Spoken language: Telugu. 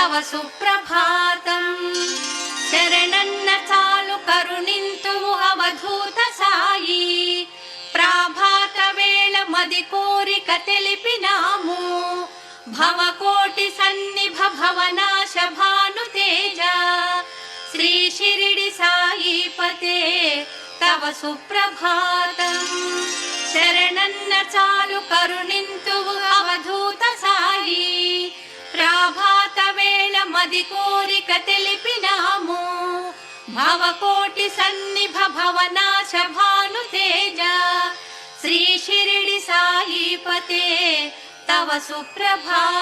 తవ సుప్రభాతం. శరణన్న చాలు కరుణింతువు అవధూత సాయి, ప్రాభాత వేళ మది కోరిక తెలిపినాము. భవకోటి సన్నిభ భవనాశ భాను తేజ, శ్రీ షిరిడి సాయిపతే తవ సుప్రభాతం. శరణన్న చాలు కరుణింతువు అవధూత సాయి, ప్రాభాత వేళ మది కోరిక తెలిపినాము. భవకోటి సన్నిభ భవనాశ భాను తేజ, శ్రీ షిరిడి సాయిపతే తవ సుప్రభాతం.